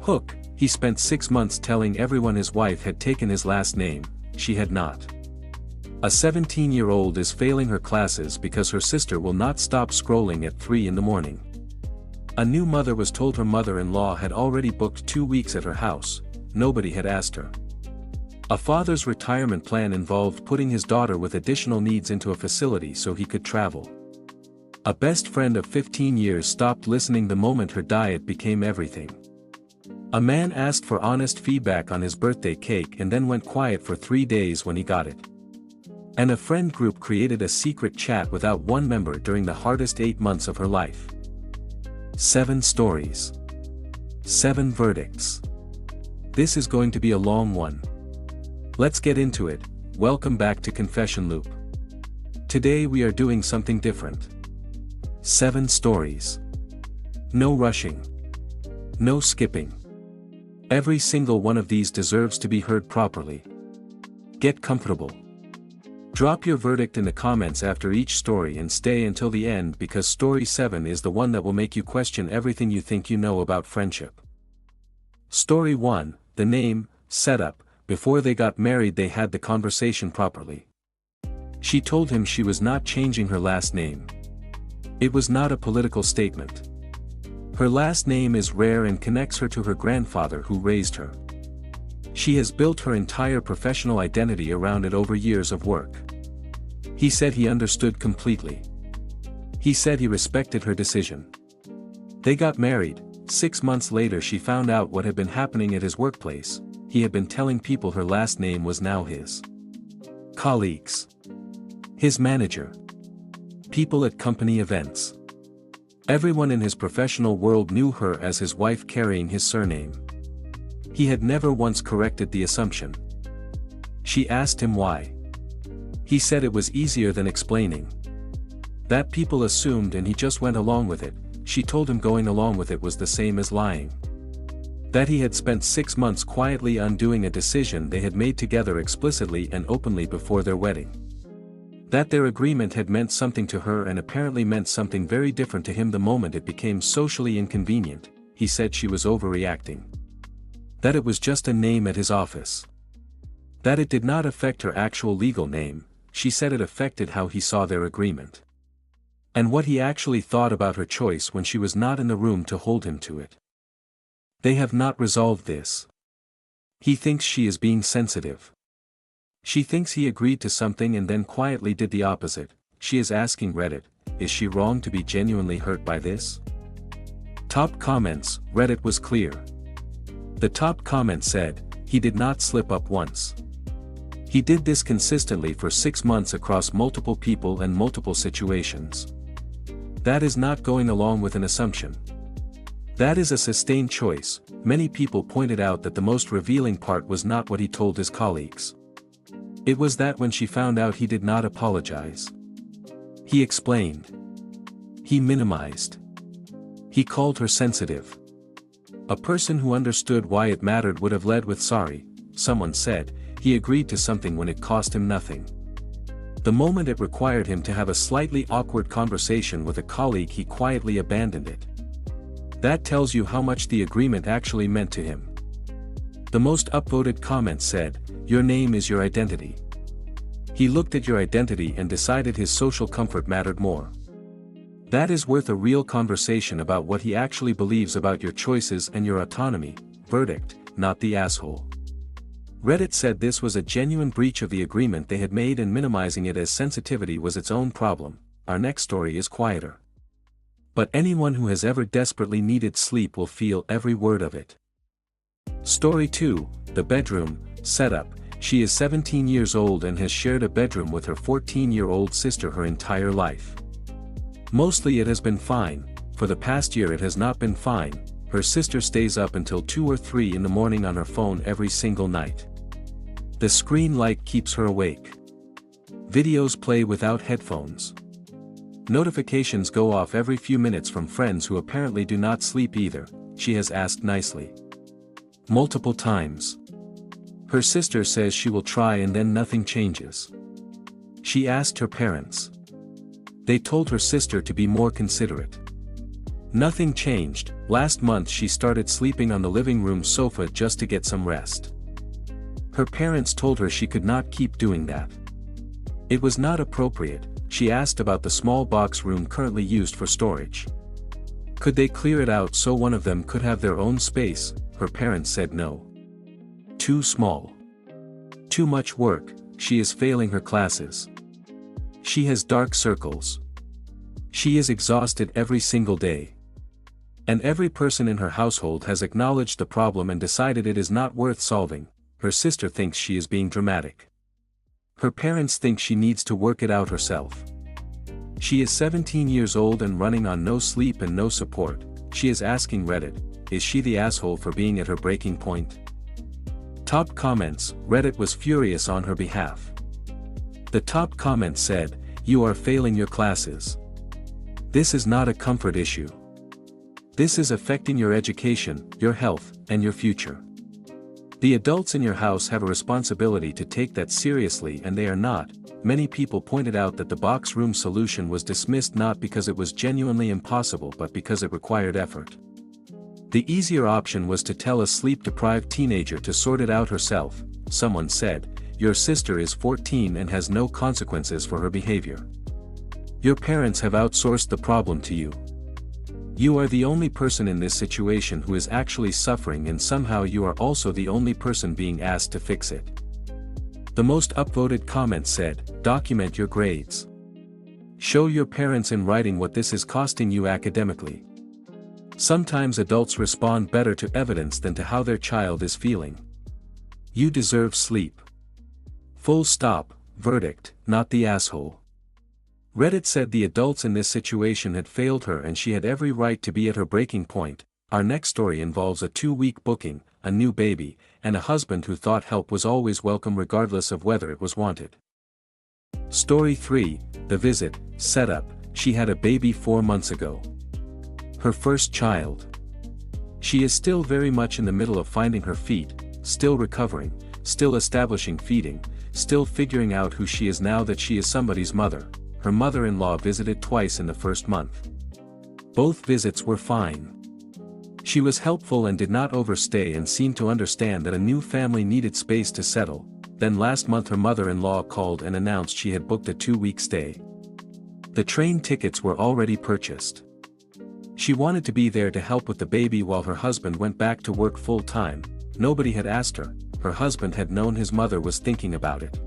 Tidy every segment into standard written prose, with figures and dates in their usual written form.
Hook, he spent 6 months telling everyone his wife had taken his last name, she had not. A 17-year-old is failing her classes because her sister will not stop scrolling at 3 in the morning. A new mother was told her mother-in-law had already booked 2 weeks at her house, nobody had asked her. A father's retirement plan involved putting his daughter with additional needs into a facility so he could travel. A best friend of 15 years stopped listening the moment her diet became everything. A man asked for honest feedback on his birthday cake and then went quiet for 3 days when he got it. And a friend group created a secret chat without one member during the hardest 8 months of her life. 7 stories. 7 verdicts. This is going to be a long one. Let's get into it. Welcome back to Confession Loop. Today we are doing something different. 7 stories. No rushing. No skipping. Every single one of these deserves to be heard properly. Get comfortable. Drop your verdict in the comments after each story and stay until the end because story 7 is the one that will make you question everything you think you know about friendship. Story 1, the name, setup. Before they got married they had the conversation properly. She told him she was not changing her last name. It was not a political statement. Her last name is rare and connects her to her grandfather who raised her. She has built her entire professional identity around it over years of work. He said he understood completely. He said he respected her decision. They got married. 6 months later she found out what had been happening at his workplace. He had been telling people her last name was now his. Colleagues. His manager. People at company events. Everyone in his professional world knew her as his wife carrying his surname. He had never once corrected the assumption. She asked him why. He said it was easier than explaining. That people assumed and he just went along with it. She told him going along with it was the same as lying. That he had spent 6 months quietly undoing a decision they had made together explicitly and openly before their wedding. That their agreement had meant something to her and apparently meant something very different to him the moment it became socially inconvenient. He said she was overreacting. That it was just a name at his office. That it did not affect her actual legal name, she said it affected how he saw their agreement. And what he actually thought about her choice when she was not in the room to hold him to it. They have not resolved this. He thinks she is being sensitive. She thinks he agreed to something and then quietly did the opposite. She is asking Reddit, is she wrong to be genuinely hurt by this? Top comments, Reddit was clear. The top comment said, he did not slip up once. He did this consistently for 6 months across multiple people and multiple situations. That is not going along with an assumption. That is a sustained choice. Many people pointed out that the most revealing part was not what he told his colleagues. It was that when she found out he did not apologize. He explained. He minimized. He called her sensitive. A person who understood why it mattered would have led with sorry, someone said. He agreed to something when it cost him nothing. The moment it required him to have a slightly awkward conversation with a colleague he quietly abandoned it. That tells you how much the agreement actually meant to him. The most upvoted comment said, your name is your identity. He looked at your identity and decided his social comfort mattered more. That is worth a real conversation about what he actually believes about your choices and your autonomy. Verdict, not the asshole. Reddit said this was a genuine breach of the agreement they had made and minimizing it as sensitivity was its own problem. Our next story is quieter. But anyone who has ever desperately needed sleep will feel every word of it. Story 2, the bedroom, setup. She is 17 years old and has shared a bedroom with her 14-year-old sister her entire life. Mostly it has been fine. For the past year it has not been fine. Her sister stays up until 2 or 3 in the morning on her phone every single night. The screen light keeps her awake. Videos play without headphones. Notifications go off every few minutes from friends who apparently do not sleep either, she has asked nicely. Multiple times. Her sister says she will try and then nothing changes. She asked her parents. They told her sister to be more considerate. Nothing changed. Last month she started sleeping on the living room sofa just to get some rest. Her parents told her she could not keep doing that. It was not appropriate. She asked about the small box room currently used for storage. Could they clear it out so one of them could have their own space? Her parents said no. Too small. Too much work. She is failing her classes. She has dark circles. She is exhausted every single day. And every person in her household has acknowledged the problem and decided it is not worth solving. Her sister thinks she is being dramatic. Her parents think she needs to work it out herself. She is 17 years old and running on no sleep and no support. She is asking Reddit, is she the asshole for being at her breaking point? Top comments. Reddit was furious on her behalf. The top comment said, "You are failing your classes. This is not a comfort issue. This is affecting your education, your health, and your future. The adults in your house have a responsibility to take that seriously and they are not." Many people pointed out that the box room solution was dismissed not because it was genuinely impossible but because it required effort. The easier option was to tell a sleep-deprived teenager to sort it out herself. Someone said, "Your sister is 14 and has no consequences for her behavior. Your parents have outsourced the problem to you. You are the only person in this situation who is actually suffering and somehow you are also the only person being asked to fix it." The most upvoted comment said, "Document your grades. Show your parents in writing what this is costing you academically." Sometimes adults respond better to evidence than to how their child is feeling. You deserve sleep. Full stop. Verdict, not the asshole. Reddit said the adults in this situation had failed her and she had every right to be at her breaking point. Our next story involves a 2-week booking, a new baby, and a husband who thought help was always welcome regardless of whether it was wanted. Story 3, The Visit, Setup. She had a baby 4 months ago. Her first child. She is still very much in the middle of finding her feet, still recovering, still establishing feeding, still figuring out who she is now that she is somebody's mother. Her mother-in-law visited twice in the first month. Both visits were fine. She was helpful and did not overstay and seemed to understand that a new family needed space to settle. Then last month her mother-in-law called and announced she had booked a 2-week stay. The train tickets were already purchased. She wanted to be there to help with the baby while her husband went back to work full-time. Nobody had asked her. Her husband had known his mother was thinking about it.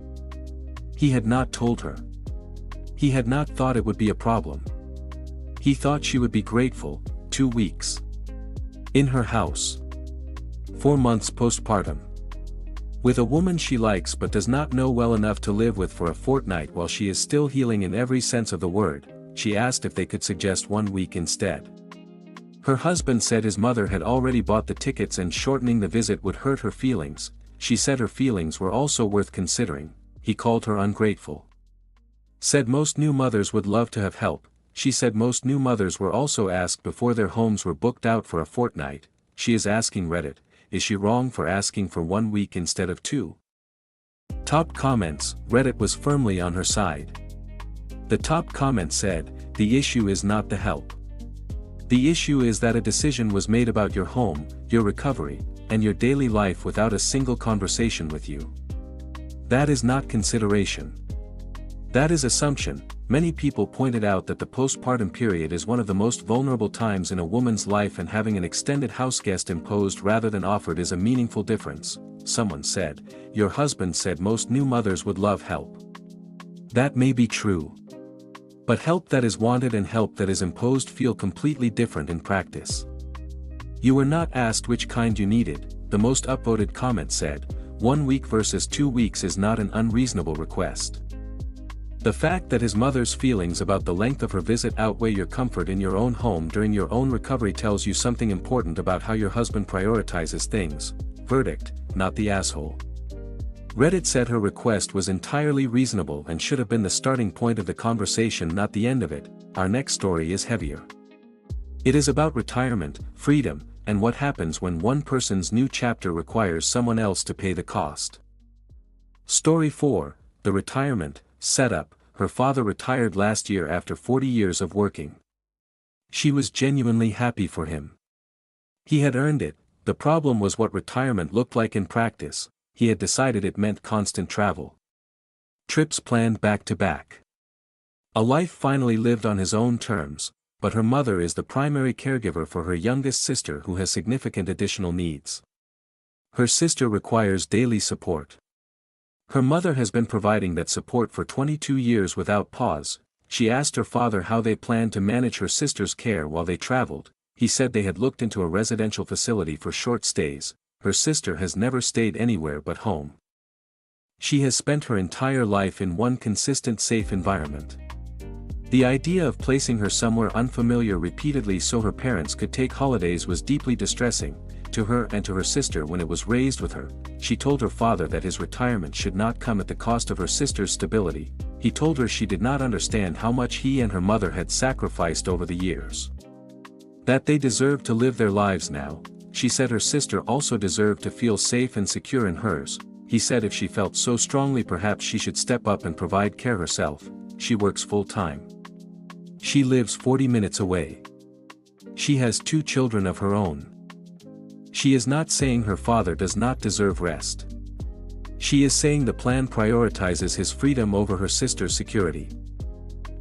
He had not told her. He had not thought it would be a problem. He thought she would be grateful. 2 weeks. In her house. 4 months postpartum. With a woman she likes but does not know well enough to live with for a fortnight while she is still healing in every sense of the word, she asked if they could suggest 1 week instead. Her husband said his mother had already bought the tickets and shortening the visit would hurt her feelings. She said her feelings were also worth considering. He called her ungrateful. Said most new mothers would love to have help. She said most new mothers were also asked before their homes were booked out for a fortnight. She is asking Reddit, is she wrong for asking for 1 week instead of 2? Top comments. Reddit was firmly on her side. The top comment said, "The issue is not the help. The issue is that a decision was made about your home, your recovery, and your daily life without a single conversation with you. That is not consideration. That is assumption." Many people pointed out that the postpartum period is one of the most vulnerable times in a woman's life and having an extended houseguest imposed rather than offered is a meaningful difference. Someone said, "Your husband said most new mothers would love help." That may be true. But help that is wanted and help that is imposed feel completely different in practice. You were not asked which kind you needed. The most upvoted comment said, 1 week versus 2 weeks is not an unreasonable request. The fact that his mother's feelings about the length of her visit outweigh your comfort in your own home during your own recovery tells you something important about how your husband prioritizes things. Verdict, not the asshole. Reddit said her request was entirely reasonable and should have been the starting point of the conversation, not the end of it. Our next story is heavier. It is about retirement, freedom, and what happens when one person's new chapter requires someone else to pay the cost. Story 4, The Retirement, Setup. Her father retired last year after 40 years of working. She was genuinely happy for him. He had earned it. The problem was what retirement looked like in practice. He had decided it meant constant travel. Trips planned back to back. A life finally lived on his own terms, but her mother is the primary caregiver for her youngest sister who has significant additional needs. Her sister requires daily support. Her mother has been providing that support for 22 years without pause. She asked her father how they planned to manage her sister's care while they traveled. He said they had looked into a residential facility for short stays. Her sister has never stayed anywhere but home. She has spent her entire life in one consistent safe environment. The idea of placing her somewhere unfamiliar repeatedly so her parents could take holidays was deeply distressing, to her and to her sister when it was raised with her. She told her father that his retirement should not come at the cost of her sister's stability. He told her she did not understand how much he and her mother had sacrificed over the years. That they deserved to live their lives now. She said her sister also deserved to feel safe and secure in hers. He said if she felt so strongly perhaps she should step up and provide care herself. She works full-time. She lives 40 minutes away. She has 2 children of her own. She is not saying her father does not deserve rest. She is saying the plan prioritizes his freedom over her sister's security.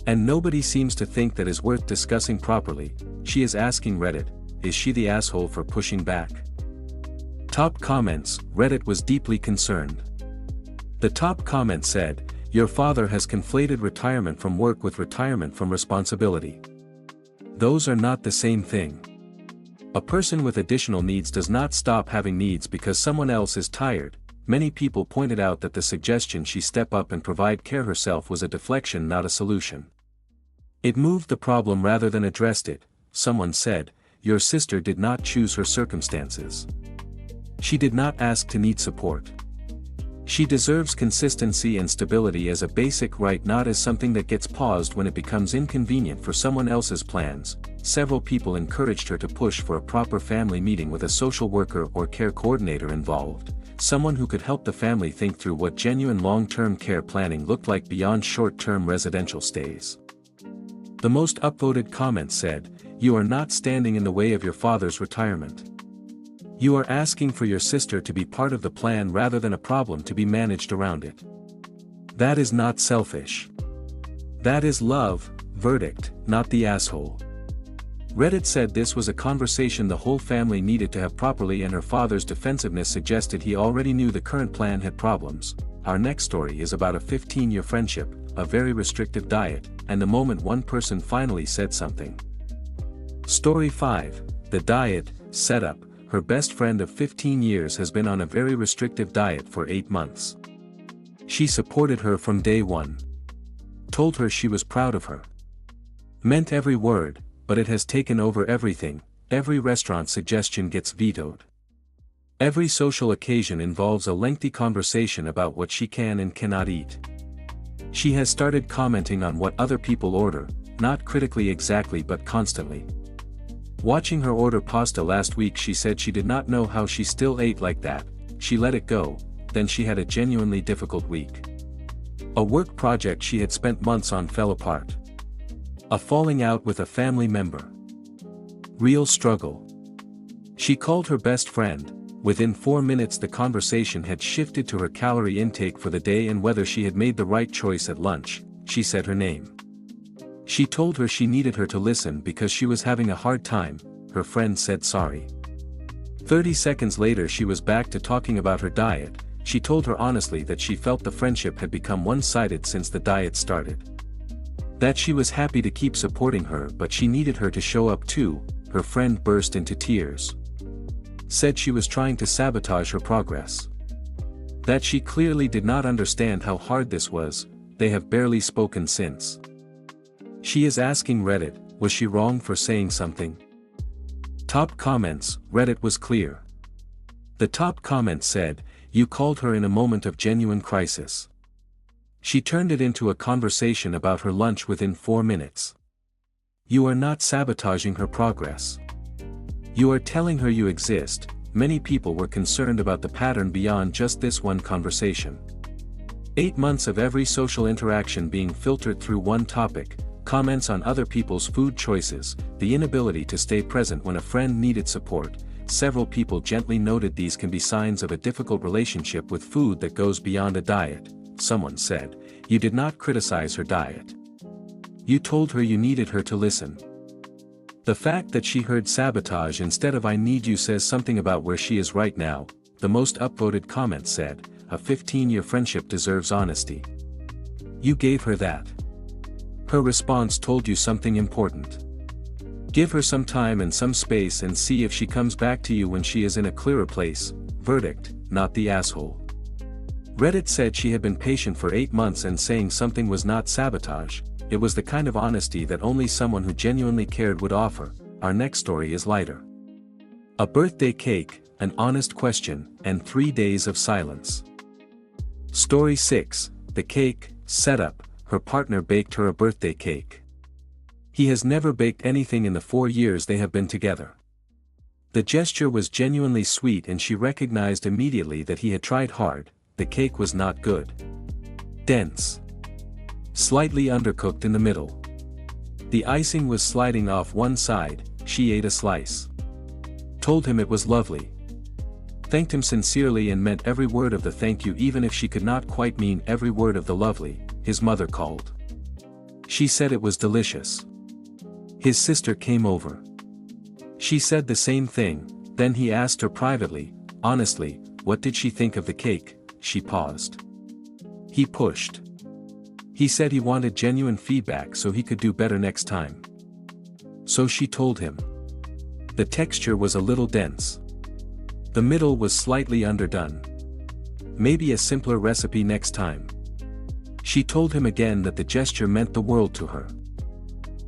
And nobody seems to think that is worth discussing properly. She is asking Reddit, is she the asshole for pushing back? Top comments, Reddit was deeply concerned. The top comment said, your father has conflated retirement from work with retirement from responsibility. Those are not the same thing. A person with additional needs does not stop having needs because someone else is tired. Many people pointed out that the suggestion she step up and provide care herself was a deflection, not a solution. It moved the problem rather than addressed it. Someone said, your sister did not choose her circumstances. She did not ask to need support. She deserves consistency and stability as a basic right, not as something that gets paused when it becomes inconvenient for someone else's plans. Several people encouraged her to push for a proper family meeting with a social worker or care coordinator involved, someone who could help the family think through what genuine long-term care planning looked like beyond short-term residential stays. The most upvoted comment said, you are not standing in the way of your father's retirement. You are asking for your sister to be part of the plan rather than a problem to be managed around it. That is not selfish. That is love, verdict, not the asshole. Reddit said this was a conversation the whole family needed to have properly, and her father's defensiveness suggested he already knew the current plan had problems. Our next story is about a 15-year friendship, a very restrictive diet, and the moment one person finally said something. Story 5, the diet, setup. Her best friend of 15 years has been on a very restrictive diet for 8 months. She supported her from day one. Told her she was proud of her. Meant every word, but it has taken over everything. Every restaurant suggestion gets vetoed. Every social occasion involves a lengthy conversation about what she can and cannot eat. She has started commenting on what other people order, not critically exactly but constantly. Watching her order pasta last week, she said she did not know how she still ate like that. She let it go, then she had a genuinely difficult week. A work project she had spent months on fell apart. A falling out with a family member. Real struggle. She called her best friend. Within 4 minutes the conversation had shifted to her calorie intake for the day and whether she had made the right choice at lunch. She said her name. She told her she needed her to listen because she was having a hard time. Her friend said sorry. 30 seconds later she was back to talking about her diet. She told her honestly that she felt the friendship had become one-sided since the diet started. That she was happy to keep supporting her but she needed her to show up too. Her friend burst into tears. Said she was trying to sabotage her progress. That she clearly did not understand how hard this was. They have barely spoken since. She is asking Reddit, was she wrong for saying something? Top comments, Reddit was clear. The top comment said, you called her in a moment of genuine crisis. She turned it into a conversation about her lunch within 4 minutes. You are not sabotaging her progress. You are telling her you exist. Many people were concerned about the pattern beyond just this one conversation. 8 months of every social interaction being filtered through one topic, comments on other people's food choices, the inability to stay present when a friend needed support. Several people gently noted these can be signs of a difficult relationship with food that goes beyond a diet. Someone said, "You did not criticize her diet. You told her you needed her to listen." The fact that she heard sabotage instead of "I need you" says something about where she is right now. The most upvoted comment said, "A 15-year friendship deserves honesty. You gave her that. Her response told you something important. Give her some time and some space and see if she comes back to you when she is in a clearer place." Verdict, not the asshole. Reddit said she had been patient for 8 months and saying something was not sabotage. It was the kind of honesty that only someone who genuinely cared would offer. Our next story is lighter. A birthday cake, an honest question, and 3 days of silence. Story 6, the cake. Setup, her partner baked her a birthday cake. He has never baked anything in the 4 years they have been together. The gesture was genuinely sweet and she recognized immediately that he had tried hard. The cake was not good. Dense. Slightly undercooked in the middle. The icing was sliding off one side. She ate a slice. Told him it was lovely. Thanked him sincerely and meant every word of the thank you even if she could not quite mean every word of the lovely. His mother called. She said it was delicious. His sister came over. She said the same thing. Then he asked her privately, honestly, what did she think of the cake? She paused. He pushed. He said he wanted genuine feedback so he could do better next time. So she told him. The texture was a little dense. The middle was slightly underdone. Maybe a simpler recipe next time. She told him again that the gesture meant the world to her.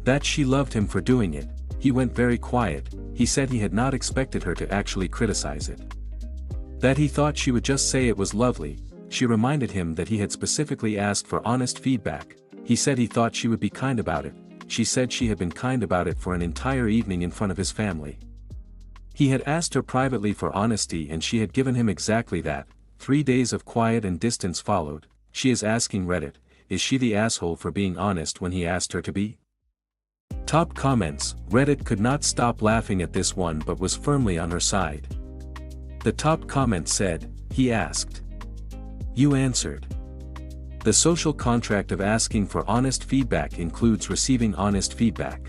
That she loved him for doing it. He went very quiet. He said he had not expected her to actually criticize it. That he thought she would just say it was lovely. She reminded him that he had specifically asked for honest feedback. He said he thought she would be kind about it. She said she had been kind about it for an entire evening in front of his family. He had asked her privately for honesty and she had given him exactly that. 3 days of quiet and distance followed. She is asking Reddit, is she the asshole for being honest when he asked her to be? Top comments, Reddit could not stop laughing at this one but was firmly on her side. The top comment said, he asked. You answered. The social contract of asking for honest feedback includes receiving honest feedback.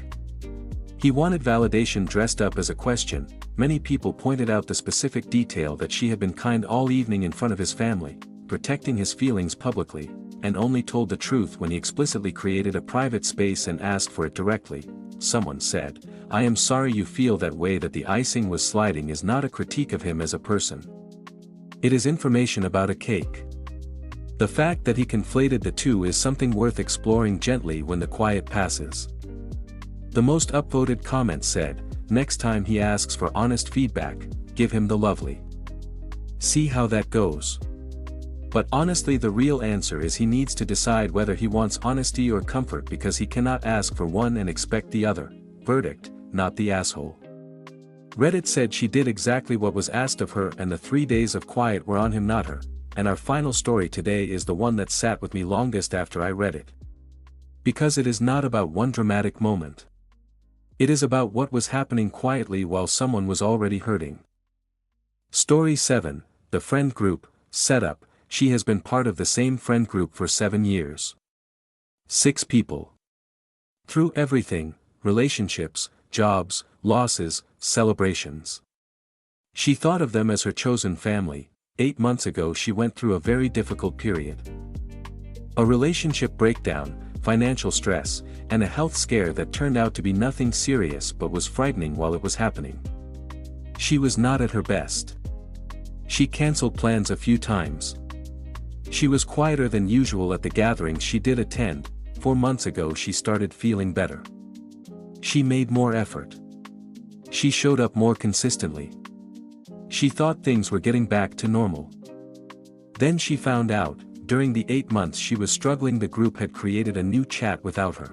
He wanted validation dressed up as a question. Many people pointed out the specific detail that she had been kind all evening in front of his family, protecting his feelings publicly, and only told the truth when he explicitly created a private space and asked for it directly. Someone said, I am sorry you feel that way. That the icing was sliding is not a critique of him as a person. It is information about a cake. The fact that he conflated the two is something worth exploring gently when the quiet passes. The most upvoted comment said, next time he asks for honest feedback, give him the lovely. See how that goes. But honestly, the real answer is he needs to decide whether he wants honesty or comfort, because he cannot ask for one and expect the other. Verdict, not the asshole. Reddit said she did exactly what was asked of her and the 3 days of quiet were on him, not her. And our final story today is the one that sat with me longest after I read it. Because it is not about one dramatic moment. It is about what was happening quietly while someone was already hurting. Story 7, the friend group. Setup. She has been part of the same friend group for 7 years. 6 people. Through everything, relationships, jobs, losses, celebrations. She thought of them as her chosen family. 8 months ago she went through a very difficult period. A relationship breakdown, financial stress, and a health scare that turned out to be nothing serious but was frightening while it was happening. She was not at her best. She canceled plans a few times. She was quieter than usual at the gatherings she did attend. 4 months ago she started feeling better. She made more effort. She showed up more consistently. She thought things were getting back to normal. Then she found out, during the 8 months she was struggling, the group had created a new chat without her.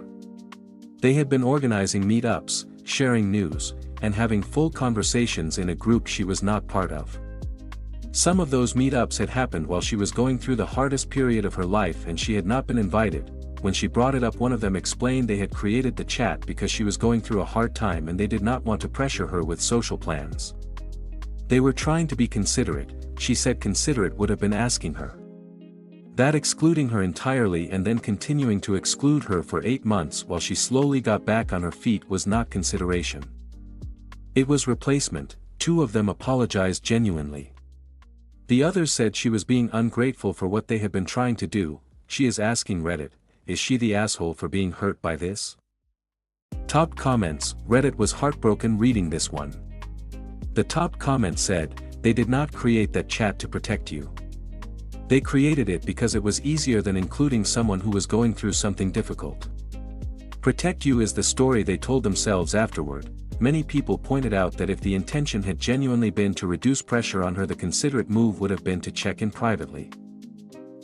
They had been organizing meetups, sharing news, and having full conversations in a group she was not part of. Some of those meetups had happened while she was going through the hardest period of her life and she had not been invited. when she brought it up, one of them explained they had created the chat because she was going through a hard time and they did not want to pressure her with social plans. They were trying to be considerate. She said considerate would have been asking her that, excluding her entirely and then continuing to exclude her for 8 months while she slowly got back on her feet was not consideration. It was replacement. 2 of them apologized genuinely. The others said she was being ungrateful for what they had been trying to do. She is asking Reddit, is she the asshole for being hurt by this? Top comments. Reddit was heartbroken reading this one. The top comment said, they did not create that chat to protect you. They created it because it was easier than including someone who was going through something difficult. Protect you is the story they told themselves afterward. Many people pointed out that if the intention had genuinely been to reduce pressure on her, the considerate move would have been to check in privately.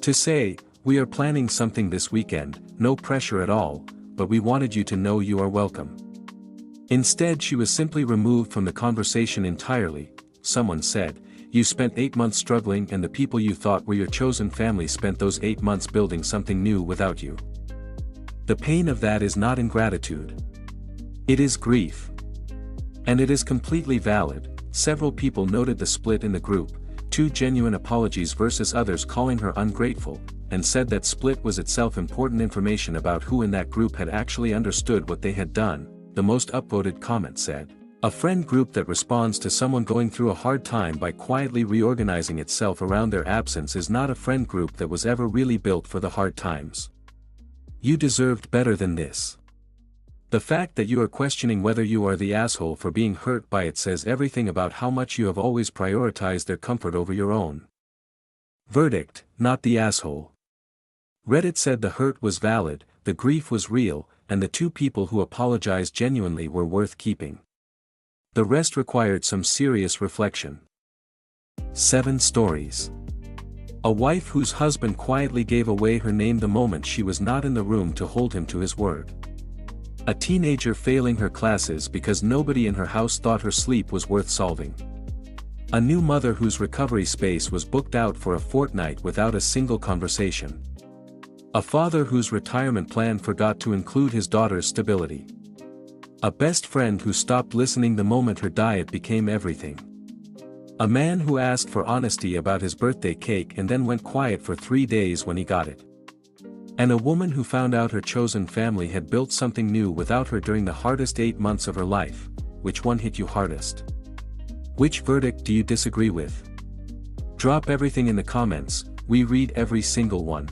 To say, we are planning something this weekend, no pressure at all, but we wanted you to know you are welcome. Instead, she was simply removed from the conversation entirely. Someone said, you spent 8 months struggling and the people you thought were your chosen family spent those 8 months building something new without you. The pain of that is not ingratitude. It is grief. And it is completely valid. Several people noted the split in the group, 2 genuine apologies versus others calling her ungrateful, and said that split was itself important information about who in that group had actually understood what they had done. The most upvoted comment said, a friend group that responds to someone going through a hard time by quietly reorganizing itself around their absence is not a friend group that was ever really built for the hard times. You deserved better than this. The fact that you are questioning whether you are the asshole for being hurt by it says everything about how much you have always prioritized their comfort over your own. Verdict, not the asshole. Reddit said the hurt was valid, the grief was real, and the 2 people who apologized genuinely were worth keeping. The rest required some serious reflection. 7 stories. A wife whose husband quietly gave away her name the moment she was not in the room to hold him to his word. A teenager failing her classes because nobody in her house thought her sleep was worth solving. A new mother whose recovery space was booked out for a fortnight without a single conversation. A father whose retirement plan forgot to include his daughter's stability. A best friend who stopped listening the moment her diet became everything. A man who asked for honesty about his birthday cake and then went quiet for 3 days when he got it. And a woman who found out her chosen family had built something new without her during the hardest 8 months of her life. Which one hit you hardest? Which verdict do you disagree with? Drop everything in the comments, we read every single one.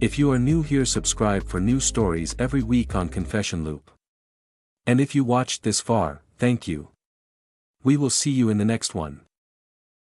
If you are new here, subscribe for new stories every week on Confession Loop. And if you watched this far, thank you. We will see you in the next one.